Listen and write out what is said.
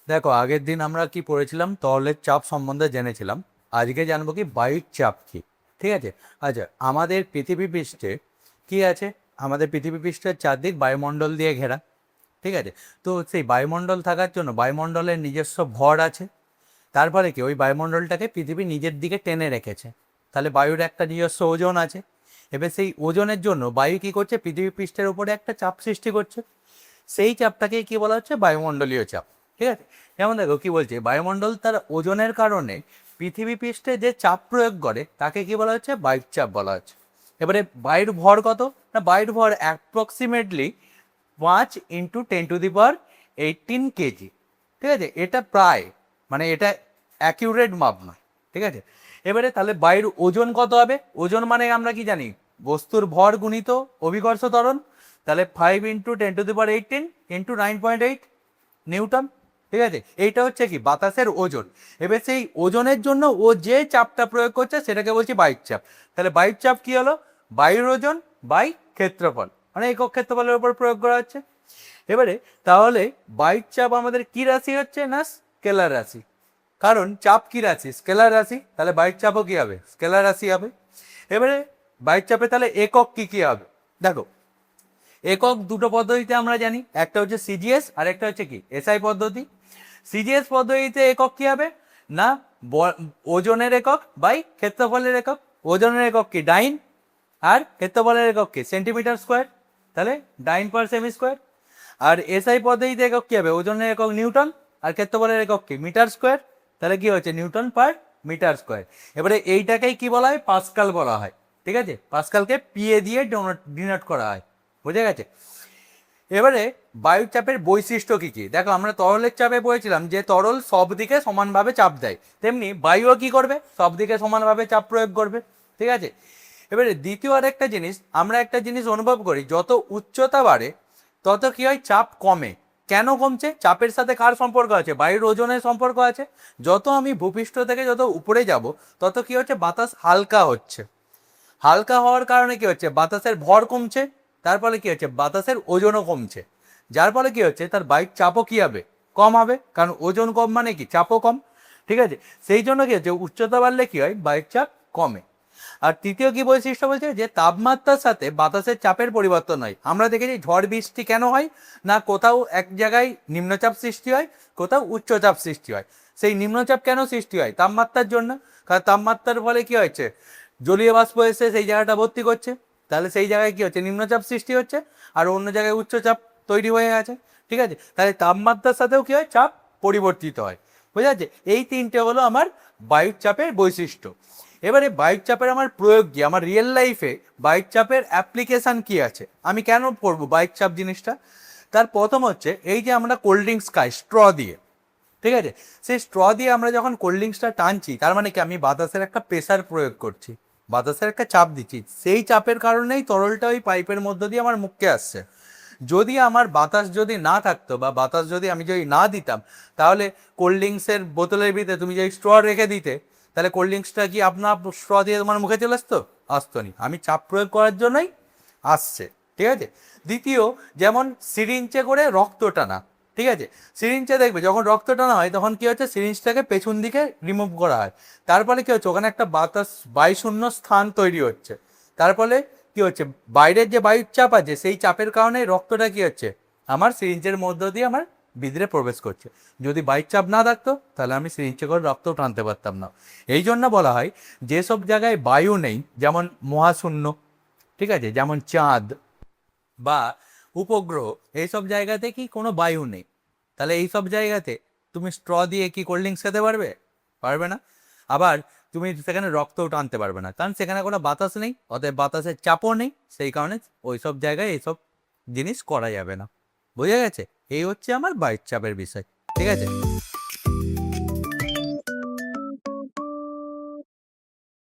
দেখো, আগের দিন আমরা কি পড়েছিলাম, তরলের চাপ সম্বন্ধে জেনেছিলাম। আজকে জানবো কি বায়ুর চাপ কি। ঠিক আছে। আচ্ছা, আমাদের পৃথিবী পৃষ্ঠে কি আছে? আমাদের পৃথিবী পৃষ্ঠের চারদিক বায়ুমণ্ডল দিয়ে ঘেরা। ঠিক আছে। তো সেই বায়ুমণ্ডল থাকার জন্য বায়ুমণ্ডলের নিজস্ব ভর আছে। তারপরে কি ওই বায়ুমণ্ডলটাকে পৃথিবী নিজের দিকে টেনে রেখেছে। তাহলে বায়ুর একটা নিজস্ব ওজন আছে। এবার সেই ওজনের জন্য বায়ু কি করছে? পৃথিবী পৃষ্ঠের উপরে একটা চাপ সৃষ্টি করছে। সেই চাপটাকে কি বলা হচ্ছে? বায়ুমণ্ডলীয় চাপ। ঠিক আছে। যেমন দেখো কি বলছে, বায়ুমণ্ডল তার ওজনের কারণে পৃথিবী পৃষ্ঠে যে চাপ প্রয়োগ করে তাকে কি বলা হচ্ছে? বায়ুর চাপ বলা হচ্ছে। এবারে বায়ুর ভর কত? না, বায়ুর ভর অ্যাপ্রক্সিমেটলি 5 × 10⁻18 কেজি। ঠিক আছে। এটা প্রায়, মানে এটা অ্যাকিউরেট মাপ নয়। ঠিক আছে। এবারে তাহলে বায়ুর ওজন কত হবে? ওজন মানে আমরা কি জানি? বস্তুর ভর গুণিত অভিকর্ষ ত্বরণ। তাহলে 5 × 10⁻18 × 9.8 নিউটন। ঠিক আছে। এইটা হচ্ছে কি বাতাসের ওজন। এবার সেই ওজনের জন্য ও যে চাপটা প্রয়োগ করছে সেটাকে বলছি বায়ুর চাপ। তাহলে বায়ুর চাপ কি হলো? বায়ুর ওজন বাই ক্ষেত্রফল, মানে একক ক্ষেত্রফলের উপর প্রয়োগ করা হচ্ছে। এবারে তাহলে বায়ুর চাপ আমাদের কি রাশি হচ্ছে? না, স্কেলার রাশি। কারণ চাপ কি রাশি? স্কেলার রাশি। তাহলে বায়ুর চাপও কি হবে? স্কেলার রাশি হবে। এবারে বায়ুর চাপে তাহলে একক কি কি হবে? দেখো, একক দুটো পদ্ধতিতে আমরা জানি, একটা হচ্ছে সিজিএস আর একটা হচ্ছে কি এসআই পদ্ধতি। সিজিএস পদ্ধতিতে একক কি হবে? না, ওজনের একক বাই ক্ষেত্রফলের একক। ওজনের একক কি? ডাইন। আর ক্ষেত্রফলের একক কি? Centimetre square. তাহলে ডাইন পার সেমি স্কোয়ার। আর এসআই পদ্ধতিতে একক কি হবে? ওজনের একক নিউটন আর ক্ষেত্রফলের একক কি? Metre square. তাহলে কি হচ্ছে? Newton per metre square. এবারে এইটাকেই কি বলা হয়? পাস্কাল বলা হয়। ঠিক আছে। পাস্কালকে পিএ দিয়ে ডিনোট করা হয়। বুঝে গেছে? এবারে বায়ুর চাপের বৈশিষ্ট্য কি কি? দেখো, আমরা তরলের চাপে পড়েছিলাম যে তরল সব দিকে সমানভাবে চাপ দেয়, তেমনি বায়ুও কি করবে? সব দিকে সমানভাবে চাপ প্রয়োগ করবে। ঠিক আছে। এবারে দ্বিতীয় আর একটা জিনিস, আমরা একটা জিনিস অনুভব করি, যত উচ্চতা বাড়ে তত কি হয়? চাপ কমে। কেন কমছে? চাপের সাথে কার সম্পর্ক আছে? বায়ুর ওজনের সম্পর্ক আছে। যত আমি ভূপৃষ্ঠ থেকে যত উপরে যাব তত কি হচ্ছে? বাতাস হালকা হচ্ছে। হালকা হওয়ার কারণে কি হচ্ছে? বাতাসের ভর কমছে। তার ফলে কি হচ্ছে? বাতাসের ওজনও কমছে। যার ফলে কি হচ্ছে? তার বায়ুর চাপও কি হবে? কম হবে। কারণ ওজন কম মানে কি? চাপও কম। ঠিক আছে। সেই জন্য কি হচ্ছে? উচ্চতা বাড়লে কি হয়? বায়ুর চাপ কমে। আর তৃতীয় কি বৈশিষ্ট্য বলছে? যে তাপমাত্রার সাথে বাতাসের চাপের পরিবর্তন হয়। আমরা দেখেছি ঝড় বৃষ্টি কেন হয়? না, কোথাও এক জায়গায় নিম্নচাপ সৃষ্টি হয়, কোথাও উচ্চচাপ সৃষ্টি হয়। সেই নিম্নচাপ কেন সৃষ্টি হয়? তাপমাত্রার জন্য। কারণ তাপমাত্রার ফলে কি হচ্ছে? জলীয় বাষ্প এসে সেই জায়গাটা ভর্তি করছে। তাহলে সেই জায়গায় কি হচ্ছে? নিম্নচাপ সৃষ্টি হচ্ছে। আর অন্য জায়গায় উচ্চচাপ তৈরি হয়ে গেছে। ঠিক আছে। তাহলে তাপমাত্রার সাথেও কি হয়? চাপ পরিবর্তিত হয়। বোঝা যাচ্ছে? এই তিনটে হলো আমার বায়ুর চাপের বৈশিষ্ট্য। এবারে বায়ুর চাপের আমার প্রয়োগ কি? আমার রিয়েল লাইফে বায়ুর চাপের অ্যাপ্লিকেশান কি আছে? আমি কেন পড়বো বায়ুর চাপ জিনিসটা? তার প্রথম হচ্ছে, এই যে আমরা কোল্ড ড্রিঙ্কস খাই স্ট্র দিয়ে। ঠিক আছে। সেই স্ট্র দিয়ে আমরা যখন কোল্ড ড্রিঙ্কসটা টানছি, তার মানে কি? আমি বাতাসের একটা প্রেসার প্রয়োগ করছি, বাতাসের একটা চাপ দিচ্ছি। সেই চাপের কারণেই তরলটা ওই পাইপের মধ্য দিয়ে আমার মুখে আসছে। যদি আমার বাতাস যদি না থাকতো, বা বাতাস যদি আমি যদি না দিতাম, তাহলে কোল্ড ড্রিঙ্কসের বোতলের ভিতরে তুমি যদি স্ট্র রেখে দিতে, তাহলে কোল্ড ড্রিঙ্কসটা কি আপনার স্ট্র দিয়ে তোমার মুখে চলে আসতো? আসতো নি। আমি চাপ প্রয়োগ করার জন্যই আসছে। ঠিক আছে। দ্বিতীয়, যেমন সিরিঞ্জে করে রক্ত টানা। ঠিক আছে। সিরিঞ্জে দেখবে যখন রক্ত টানা হয় তখন কি হচ্ছে? সিরিঞ্জটাকে পেছন দিকে রিমুভ করা হয়। তার ফলে কি হচ্ছে? ওখানে একটা বাতাস বায়ুশূন্য স্থান তৈরি হচ্ছে। তার ফলে কি হচ্ছে? বাইরের যে বায়ুর চাপ আছে সেই চাপের কারণে রক্তটা কি হচ্ছে? আমার সিরিঞ্জের মধ্য দিয়ে আমার ভিতরে প্রবেশ করছে। যদি বায়ুর চাপ না থাকতো তাহলে আমি সিরিঞ্জে করে রক্তও টানতে পারতাম না। এই জন্য বলা হয় যেসব জায়গায় বায়ু নেই, যেমন মহাশূন্য, ঠিক আছে, যেমন চাঁদ বা উপগ্রহ, এইসব জায়গাতে কি কোনো বায়ু নেই। তাহলে এইসব জায়গাতে তুমি স্ট্র দিয়ে কি কোল্ড ড্রিঙ্কস খেতে পারবে? পারবে না। আবার তুমি সেখানে রক্তও টানতে পারবে না, কারণ সেখানে কোনো বাতাস নেই, অতএব বাতাসের চাপও নেই। সেই কারণে ওইসব জায়গায় এইসব জিনিস করা যাবে না। বোঝা গেছে? এই হচ্ছে আমার বায়ুর চাপের বিষয়। ঠিক আছে।